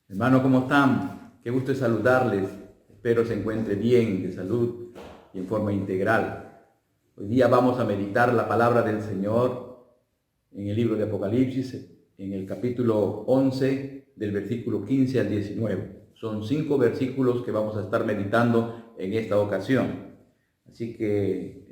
Hermano, ¿cómo están? Qué gusto saludarles. Espero se encuentre bien, de salud y en forma integral. Hoy día vamos a meditar la palabra del Señor en el libro de Apocalipsis, en el capítulo 11, del versículo 15 al 19. Son 5 versículos que vamos a estar meditando en esta ocasión. Así que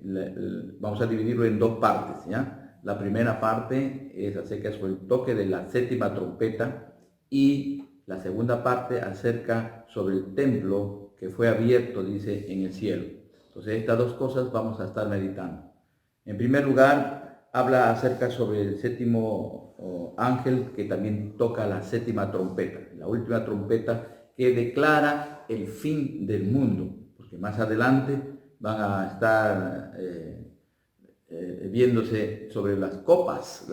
vamos a dividirlo en 2 partes, ¿ya? La primera parte es acerca del toque de la 7ª trompeta y la segunda parte acerca sobre el templo que fue abierto, dice, en el cielo. Entonces estas 2 cosas vamos a estar meditando. En primer lugar, habla acerca sobre el 7º ángel que también toca la 7ª trompeta, la última trompeta que declara el fin del mundo, porque más adelante van a estar viéndose sobre las copas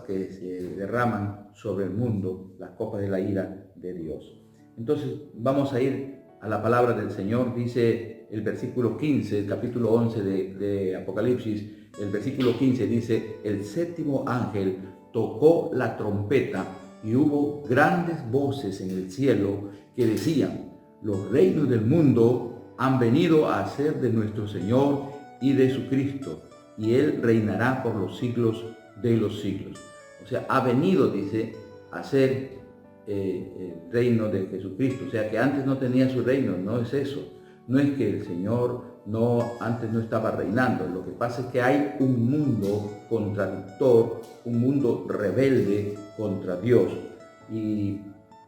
que se derraman sobre el mundo, las copas de la ira de Dios. Entonces vamos a ir a la palabra del Señor. Dice el versículo 15, el capítulo 11 de Apocalipsis, el versículo 15 dice: el 7º ángel tocó la trompeta y hubo grandes voces en el cielo que decían: los reinos del mundo han venido a ser de nuestro Señor y de su Cristo, y Él reinará por los siglos de los siglos. O sea, ha venido, dice, a ser el reino de Jesucristo. O sea, que antes no tenía su reino. No es eso. No es que el Señor antes no estaba reinando. Lo que pasa es que hay un mundo contradictor, un mundo rebelde contra Dios. Y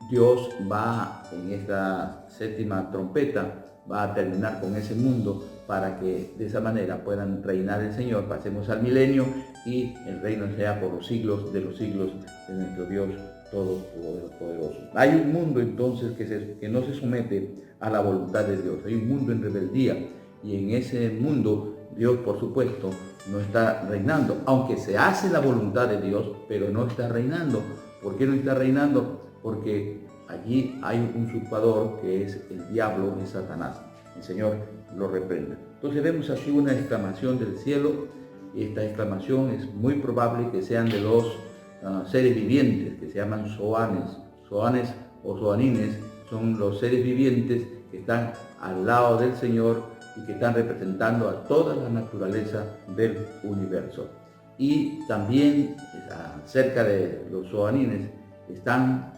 Dios va en esta 7ª trompeta, va a terminar con ese mundo para que de esa manera puedan reinar el Señor. Pasemos al milenio y el reino sea por los siglos de nuestro Dios Todopoderoso. Hay un mundo entonces que no se somete a la voluntad de Dios. Hay un mundo en rebeldía y en ese mundo Dios, por supuesto, no está reinando, aunque se hace la voluntad de Dios, pero no está reinando. ¿Por qué no está reinando? Porque allí hay un usurpador que es el diablo, es Satanás. El Señor lo reprende. Entonces vemos aquí una exclamación del cielo, y esta exclamación es muy probable que sean de los seres vivientes que se llaman zoanes. Zoanes o zoanines son los seres vivientes que están al lado del Señor y que están representando a toda la naturaleza del universo. Y también cerca de los zoanines están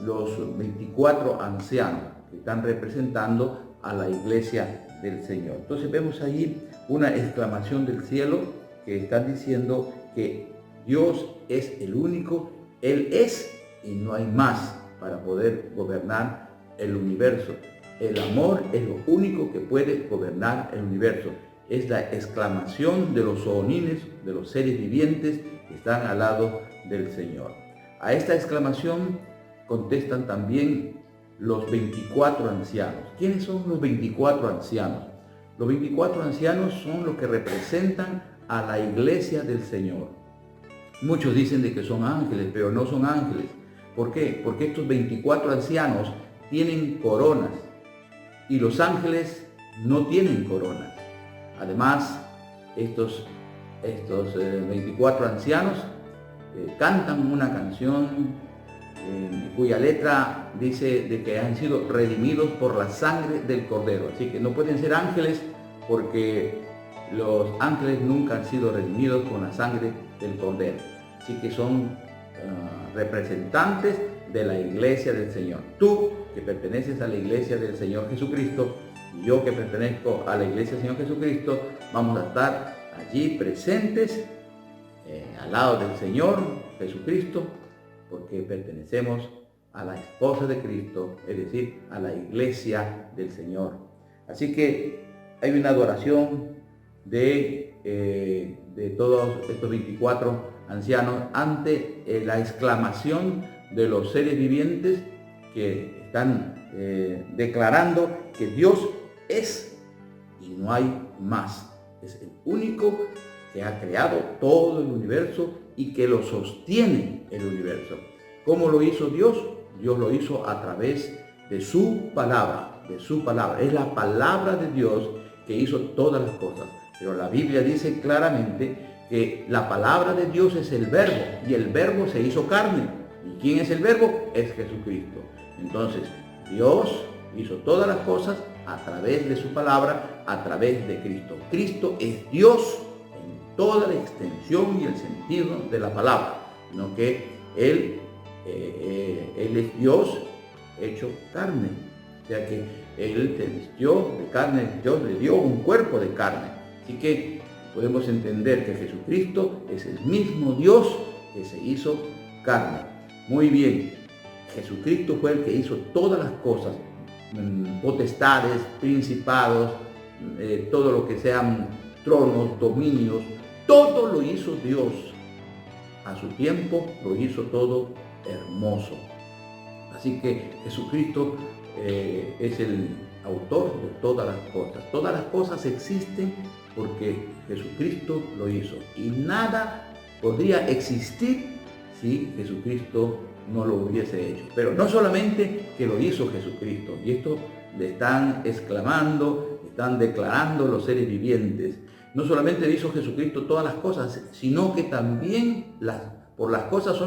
los 24 ancianos que están representando a la iglesia del Señor. Entonces vemos ahí una exclamación del cielo que está diciendo que Dios es el único, Él es y no hay más para poder gobernar el universo. El amor es lo único que puede gobernar el universo. Es la exclamación de los zoonines, de los seres vivientes que están al lado del Señor. A esta exclamación contestan también los 24 ancianos. ¿Quiénes son los 24 ancianos? Los 24 ancianos son los que representan a la iglesia del Señor. Muchos dicen de que son ángeles, pero no son ángeles. ¿Por qué? Porque estos 24 ancianos tienen coronas y los ángeles no tienen coronas. Además, estos 24 ancianos cantan una canción cuya letra dice de que han sido redimidos por la sangre del Cordero. Así que no pueden ser ángeles porque los ángeles nunca han sido redimidos con la sangre del Cordero. Así que son representantes de la iglesia del Señor. Tú que perteneces a la iglesia del Señor Jesucristo y yo que pertenezco a la iglesia del Señor Jesucristo, vamos a estar allí presentes al lado del Señor Jesucristo, porque pertenecemos a la esposa de Cristo, es decir, a la iglesia del Señor. Así que hay una adoración de todos estos 24 ancianos ante la exclamación de los seres vivientes que están declarando que Dios es y no hay más. Es el único que ha creado todo el universo y que lo sostiene el universo. ¿Cómo lo hizo Dios? Dios lo hizo a través de su palabra, Es la palabra de Dios que hizo todas las cosas. Pero la Biblia dice claramente que la palabra de Dios es el verbo, y el verbo se hizo carne. ¿Y quién es el verbo? Es Jesucristo. Entonces, Dios hizo todas las cosas a través de su palabra, a través de Cristo. Cristo es Dios en toda la extensión y el sentido de la palabra, no que Él es Dios hecho carne. O sea que Él se vistió de carne, Dios le dio un cuerpo de carne. Así que podemos entender que Jesucristo es el mismo Dios que se hizo carne. Muy bien, Jesucristo fue el que hizo todas las cosas, potestades, principados, todo lo que sean tronos, dominios, todo lo hizo Dios. A su tiempo lo hizo todo hermoso. Así que Jesucristo es el autor de todas las cosas. Todas las cosas existen porque Jesucristo lo hizo. Y nada podría existir si Jesucristo no lo hubiese hecho. Pero no solamente que lo hizo Jesucristo, y esto le están exclamando, están declarando los seres vivientes. No solamente hizo Jesucristo todas las cosas, sino que también por las cosas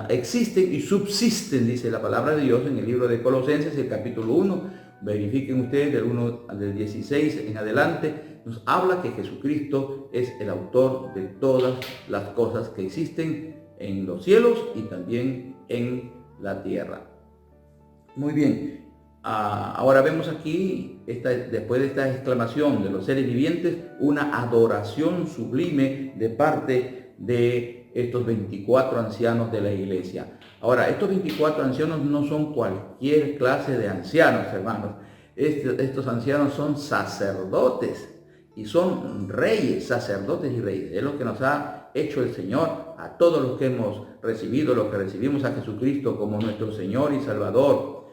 existen y subsisten, dice la palabra de Dios en el libro de Colosenses, el capítulo 1. Verifiquen ustedes del 1 al 16 en adelante, nos habla que Jesucristo es el autor de todas las cosas que existen en los cielos y también en la tierra. Muy bien, ahora vemos aquí, después de esta exclamación de los seres vivientes, una adoración sublime de parte de estos 24 ancianos de la iglesia. Ahora, estos 24 ancianos no son cualquier clase de ancianos, hermanos. Estos ancianos son sacerdotes y son reyes, sacerdotes y reyes. Es lo que nos ha hecho el Señor a todos los que hemos recibido, los que recibimos a Jesucristo como nuestro Señor y Salvador.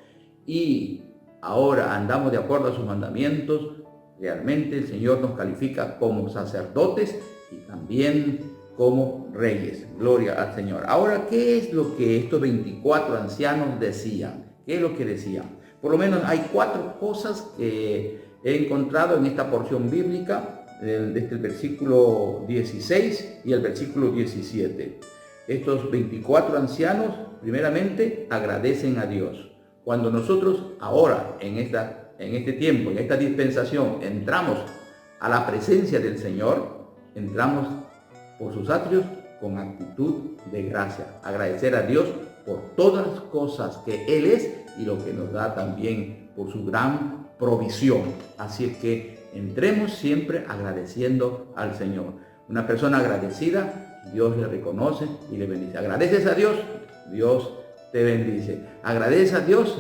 Y ahora andamos de acuerdo a sus mandamientos. Realmente el Señor nos califica como sacerdotes y también como reyes. Gloria al Señor. Ahora, ¿qué es lo que estos 24 ancianos decían? ¿Qué es lo que decían? Por lo menos hay 4 cosas que he encontrado en esta porción bíblica, desde el versículo 16 y el versículo 17. Estos 24 ancianos, primeramente, agradecen a Dios. Cuando nosotros ahora, en este tiempo, en esta dispensación, entramos a la presencia del Señor, entramos por sus atrios con actitud de gracia. Agradecer a Dios por todas las cosas que Él es y lo que nos da también por su gran provisión. Así es que entremos siempre agradeciendo al Señor. Una persona agradecida, Dios le reconoce y le bendice. Agradeces a Dios, Dios te bendice. Agradeces a Dios,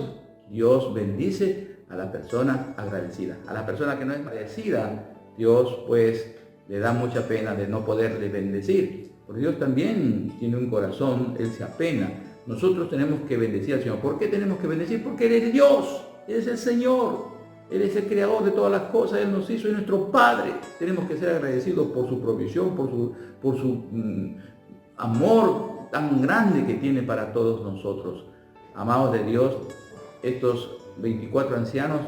Dios bendice a la persona agradecida. A la persona que no es agradecida, Dios pues le da mucha pena de no poderle bendecir. Porque Dios también tiene un corazón, Él se apena. Nosotros tenemos que bendecir al Señor. ¿Por qué tenemos que bendecir? Porque Él es Dios, Él es el Señor, Él es el creador de todas las cosas, Él nos hizo, es nuestro Padre. Tenemos que ser agradecidos por su provisión, por su amor tan grande que tiene para todos nosotros. Amados de Dios, estos 24 ancianos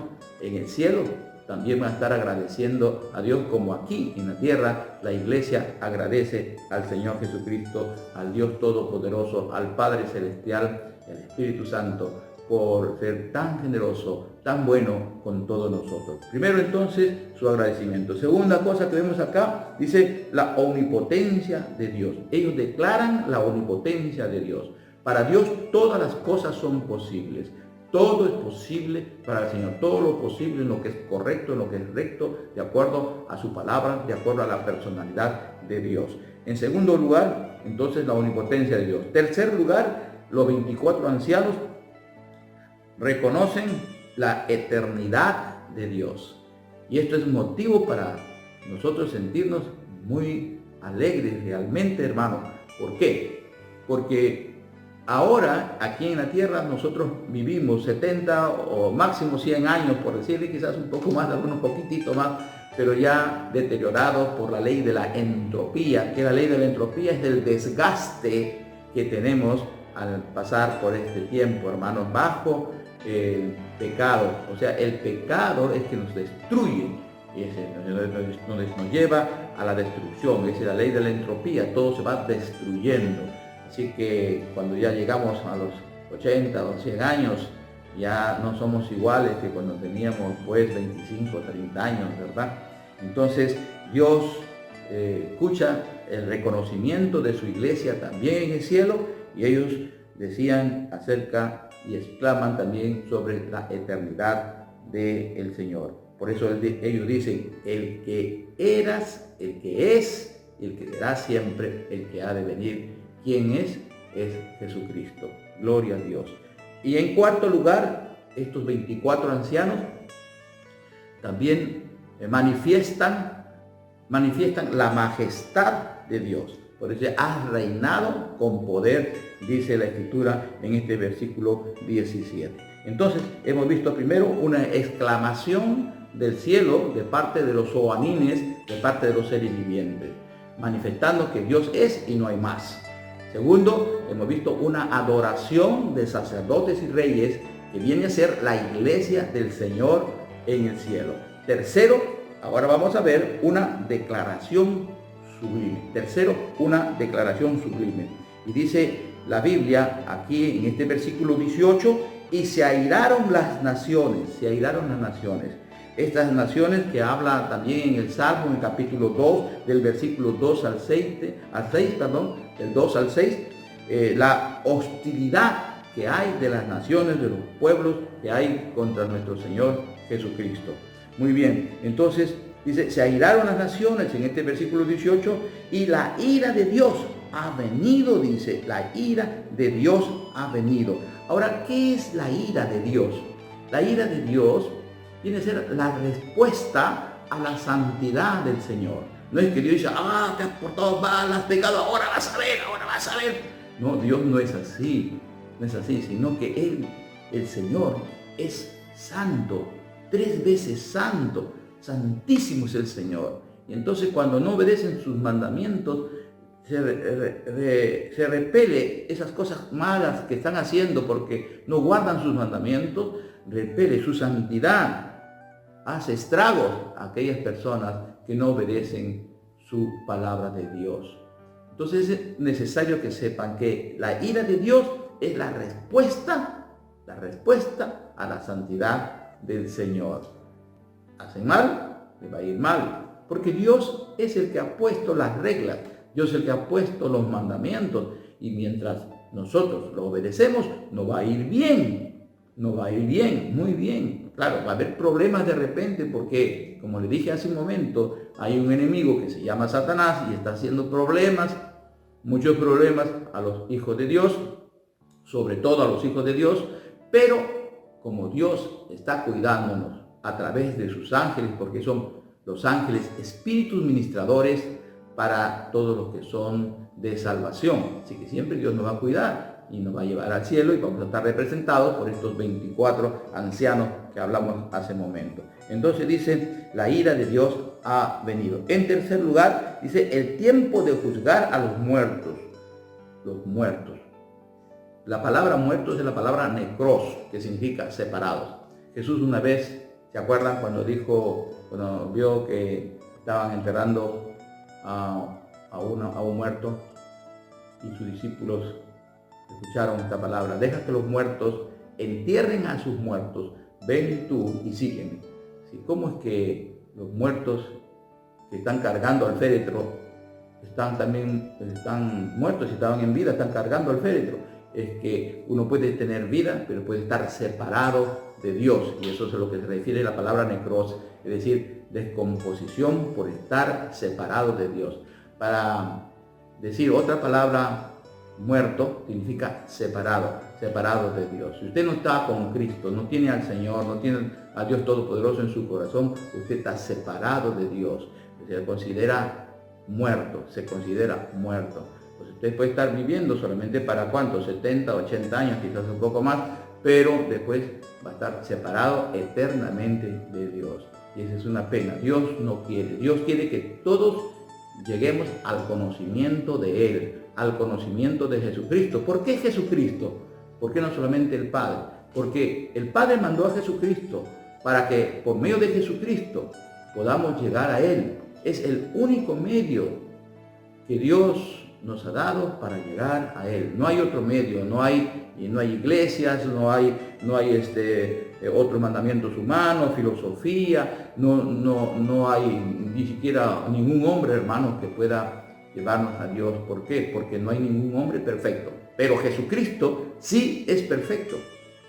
en el cielo también van a estar agradeciendo a Dios, como aquí en la tierra la iglesia agradece al Señor Jesucristo, al Dios Todopoderoso, al Padre Celestial, al Espíritu Santo, por ser tan generoso, tan bueno con todos nosotros. Primero entonces su agradecimiento. Segunda cosa que vemos acá, dice la omnipotencia de Dios. Ellos declaran la omnipotencia de Dios. Para Dios todas las cosas son posibles. Todo es posible para el Señor, todo lo posible en lo que es correcto, en lo que es recto, de acuerdo a su palabra, de acuerdo a la personalidad de Dios. En segundo lugar, entonces, la omnipotencia de Dios. Tercer lugar, los 24 ancianos reconocen la eternidad de Dios. Y esto es motivo para nosotros sentirnos muy alegres realmente, hermanos. ¿Por qué? Porque ahora, aquí en la tierra, nosotros vivimos 70 o máximo 100 años, por decirle, quizás un poco más, algunos poquititos más, pero ya deteriorados por la ley de la entropía, que la ley de la entropía es el desgaste que tenemos al pasar por este tiempo, hermanos, bajo el pecado. O sea, el pecado es que nos destruye, y nos lleva a la destrucción. Es la ley de la entropía, todo se va destruyendo. Así que cuando ya llegamos a los 80 o 100 años, ya no somos iguales que cuando teníamos pues 25, 30 años, ¿verdad? Entonces Dios escucha el reconocimiento de su iglesia también en el cielo, y ellos decían acerca y exclaman también sobre la eternidad del Señor. Por eso ellos dicen, el que eras, el que es, el que será siempre, el que ha de venir. ¿Quién es? Es Jesucristo. Gloria a Dios. Y en cuarto lugar, estos 24 ancianos también manifiestan la majestad de Dios. Por eso has reinado con poder, dice la Escritura en este versículo 17. Entonces hemos visto primero una exclamación del cielo de parte de los oanines, de parte de los seres vivientes, manifestando que Dios es y no hay más. Segundo, hemos visto una adoración de sacerdotes y reyes que viene a ser la iglesia del Señor en el cielo. Tercero, ahora vamos a ver una declaración sublime. Tercero, una declaración sublime. Y dice la Biblia aquí en este versículo 18, y se airaron las naciones, se airaron las naciones. Estas naciones que habla también en el Salmo, en el capítulo 2, del versículo 2 al 6, del 2 al 6, la hostilidad que hay de las naciones, de los pueblos que hay contra nuestro Señor Jesucristo. Muy bien, entonces dice, se airaron las naciones en este versículo 18, y la ira de Dios ha venido, dice, la ira de Dios ha venido. Ahora, ¿qué es la ira de Dios? La ira de Dios tiene que ser la respuesta a la santidad del Señor. No es que Dios dice, te has portado mal, has pecado, ahora vas a ver. No, Dios no es así, sino que Él, el Señor, es santo, 3 veces santo, santísimo es el Señor. Y entonces cuando no obedecen sus mandamientos, se repele esas cosas malas que están haciendo porque no guardan sus mandamientos, repele su santidad, hace estragos a aquellas personas que no obedecen su palabra de Dios. Entonces es necesario que sepan que la ira de Dios es la respuesta a la santidad del Señor. Hacen mal, le va a ir mal, porque Dios es el que ha puesto las reglas, Dios es el que ha puesto los mandamientos, y mientras nosotros lo obedecemos, nos va a ir bien, muy bien. Claro, va a haber problemas de repente porque, como le dije hace un momento, hay un enemigo que se llama Satanás y está haciendo muchos problemas a los hijos de Dios, sobre todo a los hijos de Dios, pero como Dios está cuidándonos a través de sus ángeles, porque son los ángeles espíritus ministradores para todos los que son de salvación. Así que siempre Dios nos va a cuidar y nos va a llevar al cielo, y vamos a estar representados por estos 24 ancianos que hablamos hace un momento. Entonces dice, la ira de Dios ha venido. En tercer lugar, dice, el tiempo de juzgar a los muertos. Los muertos. La palabra muertos es la palabra necros, que significa separados. Jesús una vez, ¿se acuerdan cuando vio que estaban enterrando a un muerto, y sus discípulos escucharon esta palabra? Deja que los muertos entierren a sus muertos, ven tú y sígueme. ¿Sí? ¿Cómo es que los muertos que están cargando al féretro están muertos? Si estaban en vida, están cargando al féretro. Es que uno puede tener vida, pero puede estar separado de Dios, y eso es a lo que se refiere la palabra necros, es decir, descomposición por estar separado de Dios. Para decir otra palabra, muerto significa separado de Dios. Si usted no está con Cristo, no tiene al Señor, no tiene a Dios Todopoderoso en su corazón, usted está separado de Dios, se considera muerto. Pues usted puede estar viviendo solamente para ¿cuántos? 70, 80 años, quizás un poco más, pero después va a estar separado eternamente de Dios. Y esa es una pena. Dios no quiere. Dios quiere que todos lleguemos al conocimiento de Él, al conocimiento de Jesucristo. ¿Por qué Jesucristo? ¿Por qué no solamente el Padre? Porque el Padre mandó a Jesucristo para que por medio de Jesucristo podamos llegar a Él. Es el único medio que Dios nos ha dado para llegar a Él. No hay otro medio, no hay iglesias, no hay otros mandamientos humanos, filosofía, no hay ni siquiera ningún hombre, hermanos, que pueda llevarnos a Dios. ¿Por qué? Porque no hay ningún hombre perfecto. Pero Jesucristo sí es perfecto.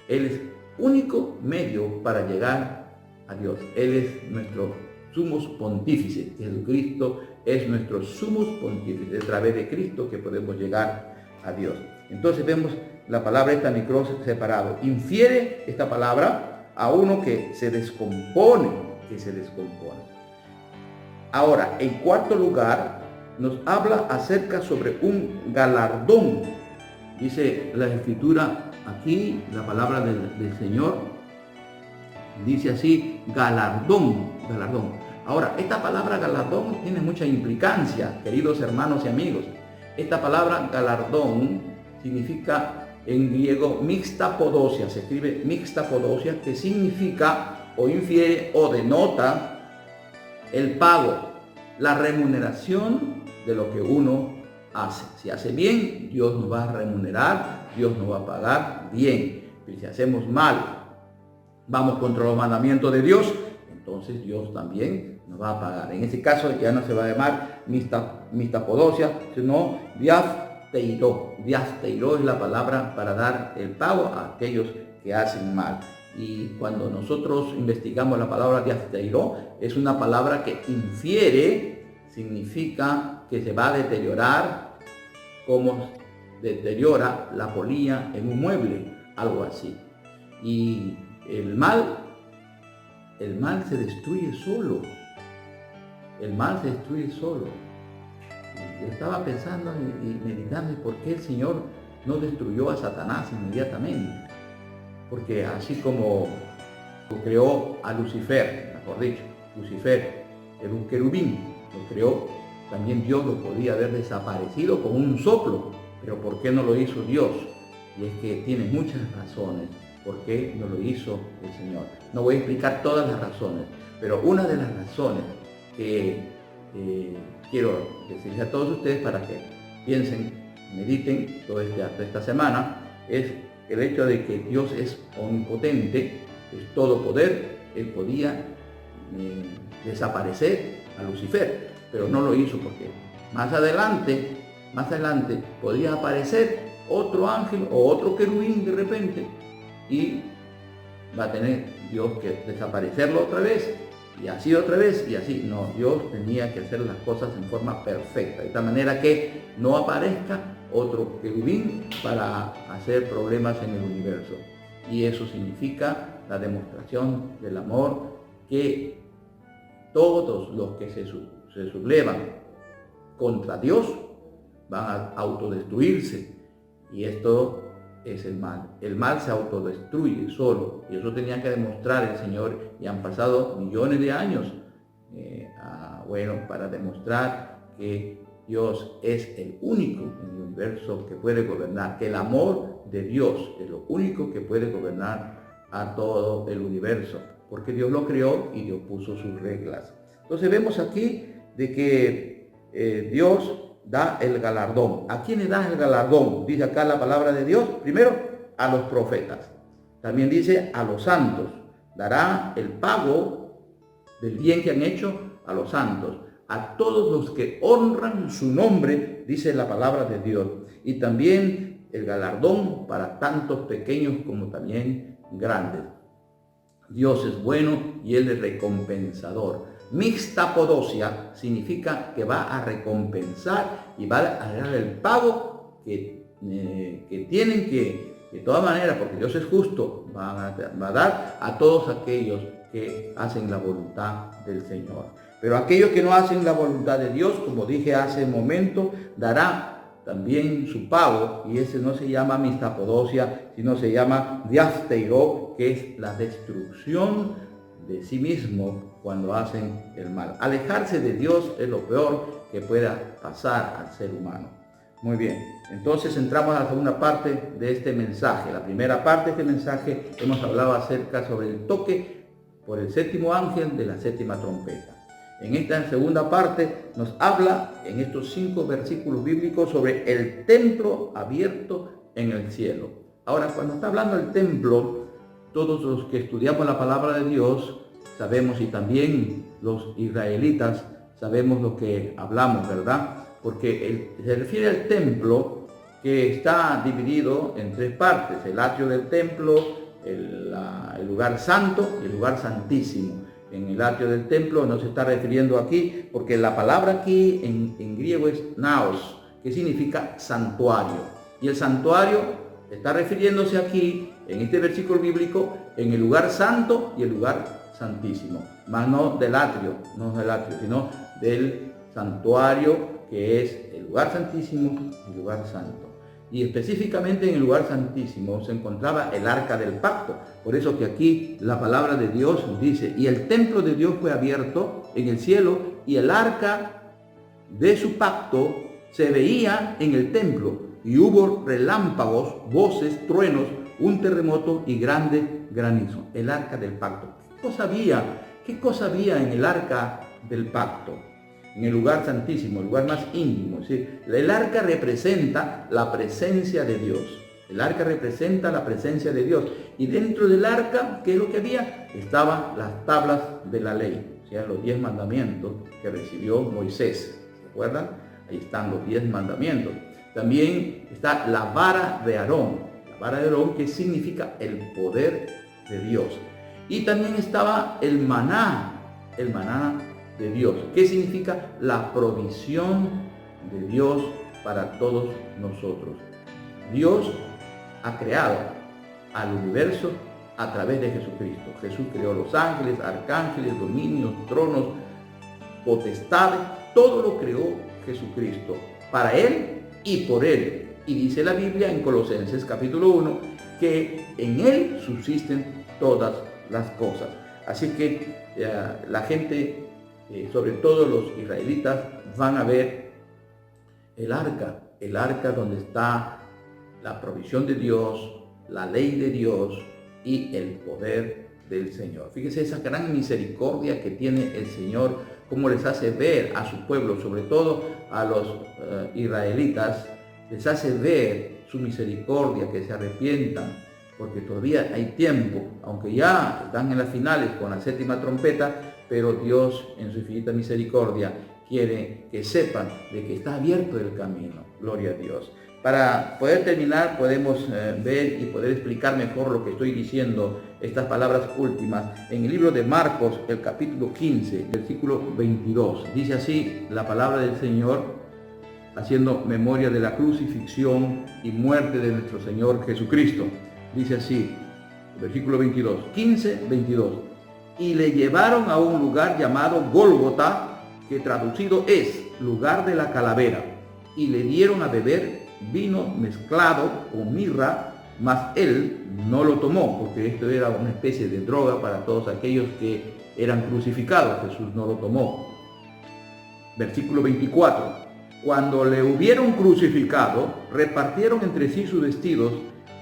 Él es único medio para llegar a Dios. Él es nuestro sumos pontífice. Jesucristo es nuestro sumos pontífice. Es a través de Cristo que podemos llegar a Dios. Entonces vemos la palabra esta micros separado. Infiere esta palabra a uno que se descompone, Ahora, en cuarto lugar, nos habla acerca sobre un galardón. Dice la Escritura aquí, la palabra del Señor, dice así, galardón. Ahora, esta palabra galardón tiene mucha implicancia, queridos hermanos y amigos. Esta palabra galardón significa en griego mixtapodosia, se escribe mixtapodosia, que significa o infiere o denota el pago, la remuneración de lo que uno hace. Si hace bien, Dios nos va a remunerar, Dios nos va a pagar bien. Pero si hacemos mal, vamos contra los mandamientos de Dios, entonces Dios también nos va a pagar. En este caso ya no se va a llamar mixtapodosia, sino diasteiro. Diasteiro es la palabra para dar el pago a aquellos que hacen mal. Y cuando nosotros investigamos la palabra diasteiro, es una palabra que infiere, significa que se va a deteriorar como deteriora la polilla en un mueble, algo así. Y el mal se destruye solo. Yo estaba pensando y meditando por qué el Señor no destruyó a Satanás inmediatamente. Porque así como creó a Lucifer, mejor dicho, Lucifer era un querubín, lo creó, también Dios lo podía haber desaparecido con un soplo. Pero ¿por qué no lo hizo Dios? Y es que tiene muchas razones por qué no lo hizo el Señor. No voy a explicar todas las razones, pero una de las razones que quiero decirles a todos ustedes para que piensen, mediten toda esta semana, es el hecho de que Dios es omnipotente, es todo poder. Él podía desaparecer a Lucifer, pero no lo hizo porque más adelante podría aparecer otro ángel o otro querubín de repente y va a tener Dios que desaparecerlo otra vez y así otra vez y así. No, Dios tenía que hacer las cosas en forma perfecta, de tal manera que no aparezca otro querubín para hacer problemas en el universo. Y eso significa la demostración del amor, que todos los que se sublevan contra Dios van a autodestruirse, y esto es el mal. El mal se autodestruye solo, y eso tenía que demostrar el Señor, y han pasado millones de años para demostrar que Dios es el único en el universo que puede gobernar, que el amor de Dios es lo único que puede gobernar a todo el universo, porque Dios lo creó y Dios puso sus reglas. Entonces vemos aquí de que Dios da el galardón. ¿A quién le da el galardón? Dice acá la palabra de Dios. Primero, a los profetas. También dice a los santos. Dará el pago del bien que han hecho a los santos. A todos los que honran su nombre, dice la palabra de Dios. Y también el galardón para tantos pequeños como también grandes. Dios es bueno y Él es recompensador. Mixtapodosia significa que va a recompensar y va a dar el pago que tienen que, de todas maneras, porque Dios es justo, va a dar a todos aquellos que hacen la voluntad del Señor. Pero aquellos que no hacen la voluntad de Dios, como dije hace un momento, dará también su pago, y ese no se llama mixtapodosia, sino se llama diasteiro, que es la destrucción de sí mismo cuando hacen el mal. Alejarse de Dios es lo peor que pueda pasar al ser humano. Muy bien, entonces entramos a la segunda parte de este mensaje. La primera parte de este mensaje hemos hablado acerca sobre el toque por el séptimo ángel de la séptima trompeta. En esta segunda parte nos habla en estos 5 versículos bíblicos sobre el templo abierto en el cielo. Ahora, cuando está hablando del templo, todos los que estudiamos la palabra de Dios sabemos, y también los israelitas sabemos lo que hablamos, ¿verdad? Porque se refiere al templo que está dividido en 3 partes: el atrio del templo, el lugar santo y el lugar santísimo. En el atrio del templo no se está refiriendo aquí, porque la palabra aquí en griego es naos, que significa santuario. Y el santuario está refiriéndose aquí, en este versículo bíblico, en el lugar santo y el lugar santísimo. Más no del atrio, sino del santuario, que es el lugar santísimo y el lugar santo. Y específicamente en el lugar santísimo se encontraba el arca del pacto. Por eso que aquí la palabra de Dios dice: y el templo de Dios fue abierto en el cielo, y el arca de su pacto se veía en el templo, y hubo relámpagos, voces, truenos, un terremoto y grande granizo. El arca del pacto. ¿Qué cosa había en el arca del pacto? En el lugar santísimo, el lugar más íntimo. ¿Sí? El arca representa la presencia de Dios. El arca representa la presencia de Dios. Y dentro del arca, ¿qué es lo que había? Estaban las tablas de la ley, o sea, los 10 mandamientos que recibió Moisés. ¿Se acuerdan? Ahí están los 10 mandamientos. También está la vara de Aarón. La vara de Aarón, que significa el poder de Dios. Y también estaba el maná de Dios, que significa la provisión de Dios para todos nosotros. Dios ha creado al universo a través de Jesucristo. Jesús creó los ángeles, arcángeles, dominios, tronos, potestades, todo lo creó Jesucristo, para Él y por Él. Y dice la Biblia en Colosenses capítulo 1 que en Él subsisten todas las cosas. Así que la gente, sobre todo los israelitas, van a ver el arca donde está la provisión de Dios, la ley de Dios y el poder del Señor. Fíjese esa gran misericordia que tiene el Señor, cómo les hace ver a su pueblo, sobre todo a los israelitas, les hace ver su misericordia, que se arrepientan, porque todavía hay tiempo, aunque ya están en las finales con la 7ª trompeta, pero Dios en su infinita misericordia quiere que sepan de que está abierto el camino. Gloria a Dios. Para poder terminar, podemos ver y poder explicar mejor lo que estoy diciendo, estas palabras últimas, en el libro de Marcos, el capítulo 15, versículo 22. Dice así la palabra del Señor, haciendo memoria de la crucifixión y muerte de nuestro Señor Jesucristo. Dice así, versículo 22, 15, 22. Y le llevaron a un lugar llamado Gólgota, que traducido es lugar de la calavera, y le dieron a beber vino mezclado con mirra, mas él no lo tomó, porque esto era una especie de droga para todos aquellos que eran crucificados. Jesús no lo tomó. Versículo 24. Cuando le hubieron crucificado, repartieron entre sí sus vestidos,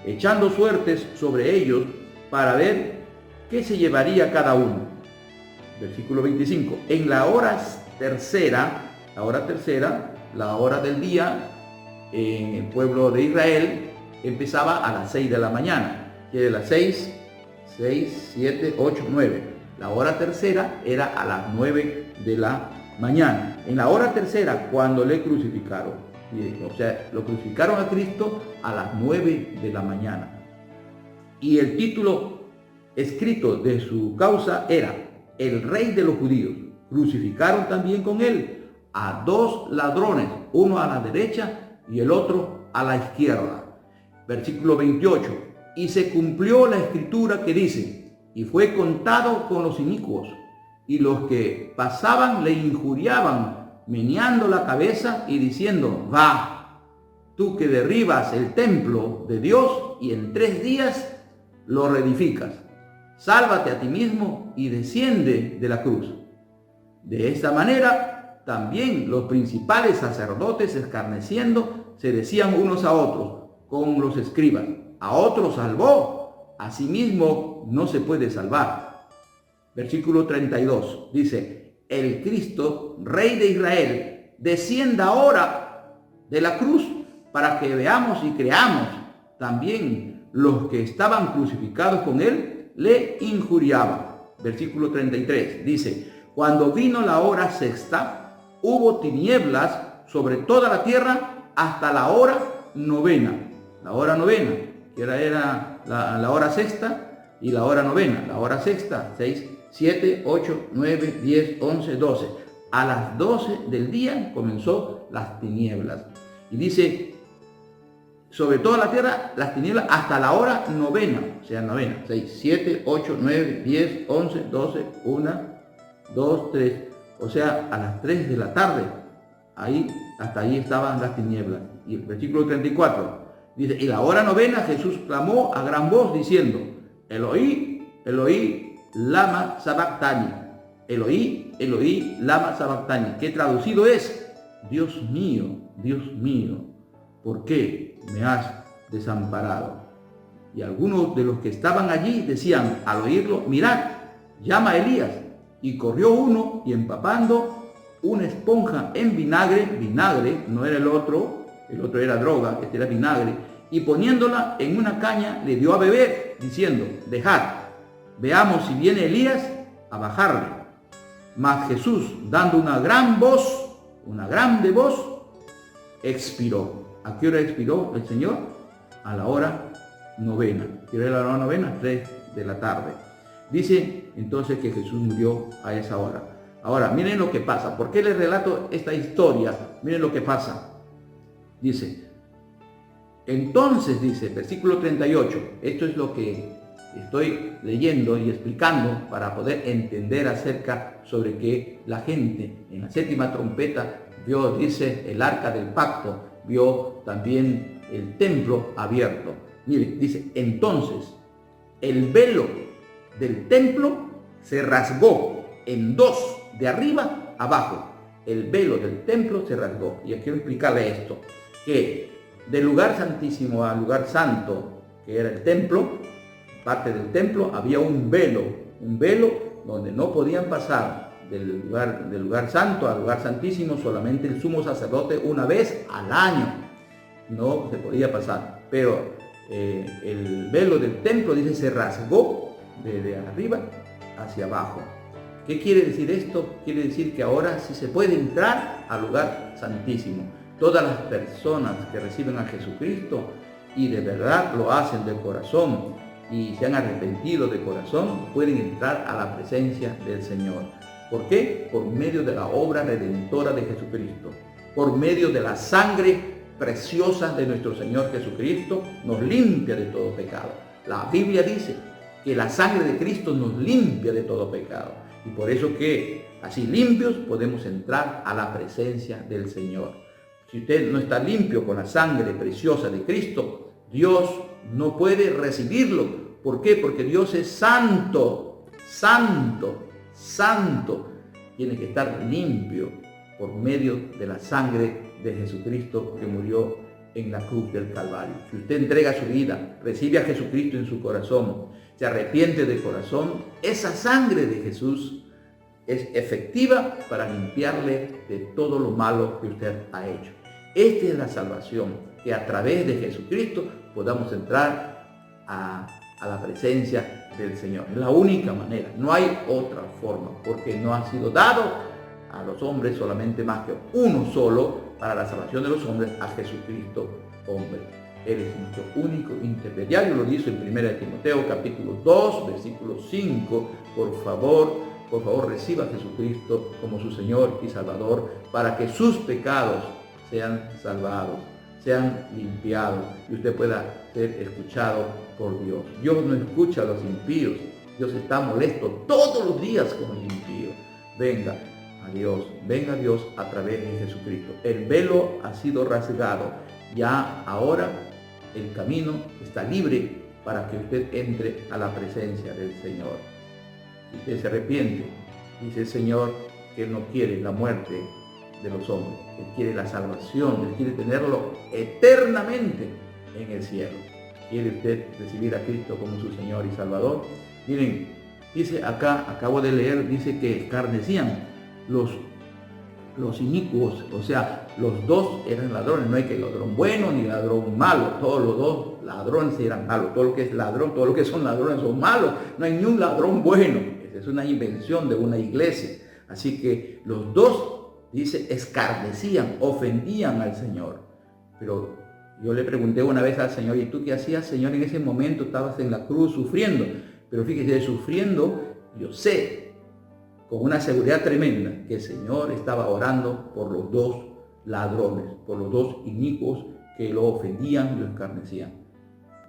echando suertes sobre ellos para ver qué se llevaría cada uno. Versículo 25. En la hora tercera, la hora del día, en el pueblo de Israel, empezaba a las 6 de la mañana. Que de las 6, 7, 8, 9. La hora tercera era a las 9 de la mañana. En la hora tercera, cuando le crucificaron, o sea, lo crucificaron a Cristo a las 9 de la mañana. Y el título escrito de su causa era El Rey de los Judíos. Crucificaron también con él a 2 ladrones, uno a la derecha y el otro a la izquierda. Versículo 28. Y se cumplió la escritura que dice: y fue contado con los inicuos, y los que pasaban le injuriaban, meneando la cabeza y diciendo: va, tú que derribas el templo de Dios y en 3 días lo reedificas, sálvate a ti mismo y desciende de la cruz. De esta manera también los principales sacerdotes, escarneciendo, se decían unos a otros con los escribas: a otros salvó, a sí mismo no se puede salvar. Versículo 32 dice: el Cristo, Rey de Israel, descienda ahora de la cruz para que veamos y creamos. También los que estaban crucificados con él le injuriaban. Versículo 33 dice, cuando vino la hora sexta, hubo tinieblas sobre toda la tierra hasta la hora novena. La hora novena, que era la hora sexta y la hora novena. La hora sexta, 6, 7, 8, 9, 10, 11, 12. A las 12 del día comenzó las tinieblas. Y dice, sobre toda la tierra, las tinieblas hasta la hora novena. O sea, novena. 6, 7, 8, 9, 10, 11, 12, 1, 2, 3. O sea, a las 3 de la tarde. Hasta ahí estaban las tinieblas. Y el versículo 34 dice, y la hora novena Jesús clamó a gran voz diciendo, Eloí, Eloí, lama sabactani. Eloí, Eloí, lama sabactani. Que traducido es, Dios mío, ¿por qué me has desamparado? Y algunos de los que estaban allí decían al oírlo, mirad, llama a Elías. Y corrió uno y empapando una esponja en vinagre, no era el otro era droga, este era vinagre, y poniéndola en una caña le dio a beber, diciendo, dejad, veamos si viene Elías a bajarle. Mas Jesús, dando una grande voz, expiró. ¿A qué hora expiró el Señor? A la hora novena. ¿Qué hora era la hora novena? 3 de la tarde. Dice entonces que Jesús murió a esa hora. Ahora, miren lo que pasa. ¿Por qué les relato esta historia? Miren lo que pasa. Dice, entonces dice, versículo 38, esto es lo que estoy leyendo y explicando para poder entender acerca sobre que la gente en la séptima trompeta vio, dice, el arca del pacto, vio también el templo abierto. Mire, dice, entonces el velo del templo se rasgó en dos, de arriba abajo. El velo del templo se rasgó. Y aquí quiero explicarle esto, que del lugar santísimo al lugar santo, que era el templo, parte del templo, había un velo donde no podían pasar del lugar santo al lugar santísimo solamente el sumo sacerdote una vez al año. No se podía pasar, pero el velo del templo, dice, se rasgó de arriba hacia abajo. ¿Qué quiere decir esto? Quiere decir que ahora sí se puede entrar al lugar santísimo. Todas las personas que reciben a Jesucristo y de verdad lo hacen de corazón y se han arrepentido de corazón, pueden entrar a la presencia del Señor. ¿Por qué? Por medio de la obra redentora de Jesucristo, por medio de la sangre preciosa de nuestro Señor Jesucristo, nos limpia de todo pecado. La Biblia dice que la sangre de Cristo nos limpia de todo pecado. Y por eso que así limpios podemos entrar a la presencia del Señor. Si usted no está limpio con la sangre preciosa de Cristo, Dios no puede recibirlo. ¿Por qué? Porque Dios es santo, santo, santo. Tiene que estar limpio por medio de la sangre de Jesucristo que murió en la cruz del Calvario. Si usted entrega su vida, recibe a Jesucristo en su corazón, se arrepiente de corazón, esa sangre de Jesús es efectiva para limpiarle de todo lo malo que usted ha hecho. Esta es la salvación, que a través de Jesucristo podamos entrar a la presencia del Señor. Es la única manera, no hay otra forma, porque no ha sido dado a los hombres solamente más que uno solo para la salvación de los hombres, a Jesucristo hombre. Él es nuestro único intermediario, lo dice en 1 Timoteo capítulo 2, versículo 5. Por favor, reciba a Jesucristo como su Señor y Salvador, para que sus pecados sean salvados, sean limpiados y usted pueda ser escuchado por Dios. Dios no escucha a los impíos. Dios está molesto todos los días con el impío. Venga a Dios a través de Jesucristo. El velo ha sido rasgado. Ya ahora el camino está libre para que usted entre a la presencia del Señor. Si usted se arrepiente, dice el Señor que Él no quiere la muerte de los hombres. Él quiere la salvación, Él quiere tenerlo eternamente en el cielo. ¿Quiere usted recibir a Cristo como su Señor y Salvador? Miren, dice acá, acabo de leer, dice que escarnecían los inicuos, o sea, los dos eran ladrones, no hay que ladrón bueno ni ladrón malo, todos los dos ladrones eran malos, todo lo que es ladrón, todo lo que son ladrones son malos, no hay ni un ladrón bueno. Esa es una invención de una iglesia. Así que los dos, dice, escarnecían, ofendían al Señor. Pero yo le pregunté una vez al Señor, ¿y tú qué hacías, Señor? En ese momento estabas en la cruz sufriendo, pero fíjese, sufriendo, yo sé con una seguridad tremenda que el Señor estaba orando por los dos ladrones, por los dos inicuos que lo ofendían y lo escarnecían.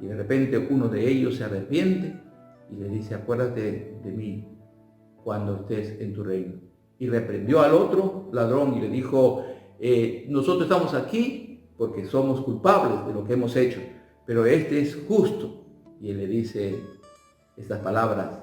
Y de repente uno de ellos se arrepiente y le dice, acuérdate de mí cuando estés en tu reino. Y reprendió al otro ladrón y le dijo, nosotros estamos aquí porque somos culpables de lo que hemos hecho, pero este es justo. Y él le dice estas palabras,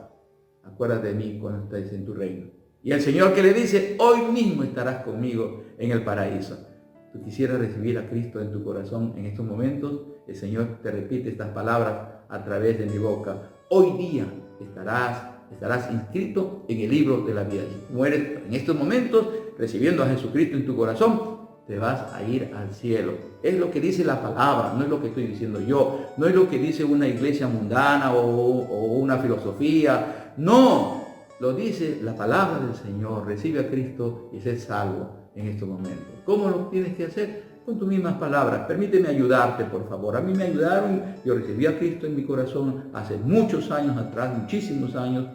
acuérdate de mí cuando estés en tu reino. Y el Señor que le dice, hoy mismo estarás conmigo en el paraíso. Tú quisieras recibir a Cristo en tu corazón en estos momentos, el Señor te repite estas palabras a través de mi boca. Hoy día estarás inscrito en el libro de la vida. Si mueres en estos momentos recibiendo a Jesucristo en tu corazón, te vas a ir al cielo. Es lo que dice la palabra, no es lo que estoy diciendo yo, no es lo que dice una iglesia mundana o una filosofía, no, lo dice la palabra del Señor. Recibe a Cristo y sé salvo en estos momentos. ¿Cómo lo tienes que hacer? Con tus mismas palabras. Permíteme ayudarte, por favor. A mí me ayudaron, yo recibí a Cristo en mi corazón hace muchos años atrás, muchísimos años,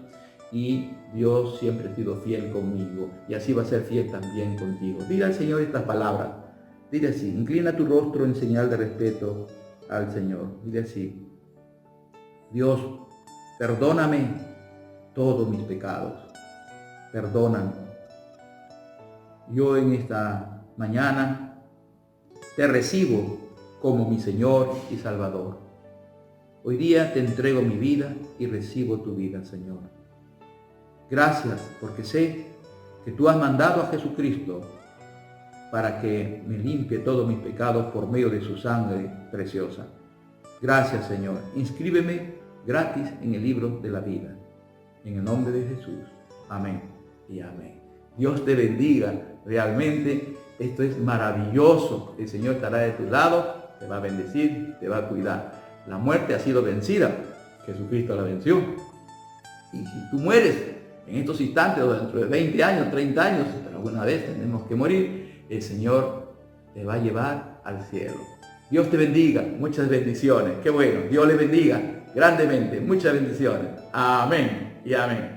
y Dios siempre ha sido fiel conmigo y así va a ser fiel también contigo. Dile al Señor estas palabras. Dile así, inclina tu rostro en señal de respeto al Señor. Dile así, Dios, perdóname todos mis pecados. Perdóname. Yo en esta mañana te recibo como mi Señor y Salvador. Hoy día te entrego mi vida y recibo tu vida, Señor. Gracias porque sé que tú has mandado a Jesucristo para que me limpie todos mis pecados por medio de su sangre preciosa. Gracias, Señor. Inscríbeme gratis en el libro de la vida. En el nombre de Jesús. Amén y amén. Dios te bendiga. Realmente esto es maravilloso. El Señor estará de tu lado, te va a bendecir, te va a cuidar. La muerte ha sido vencida. Jesucristo la venció. Y si tú mueres en estos instantes o dentro de 20 años, 30 años, pero alguna vez tenemos que morir, el Señor te va a llevar al cielo. Dios te bendiga, muchas bendiciones. Qué bueno, Dios le bendiga grandemente, muchas bendiciones. Amén y amén.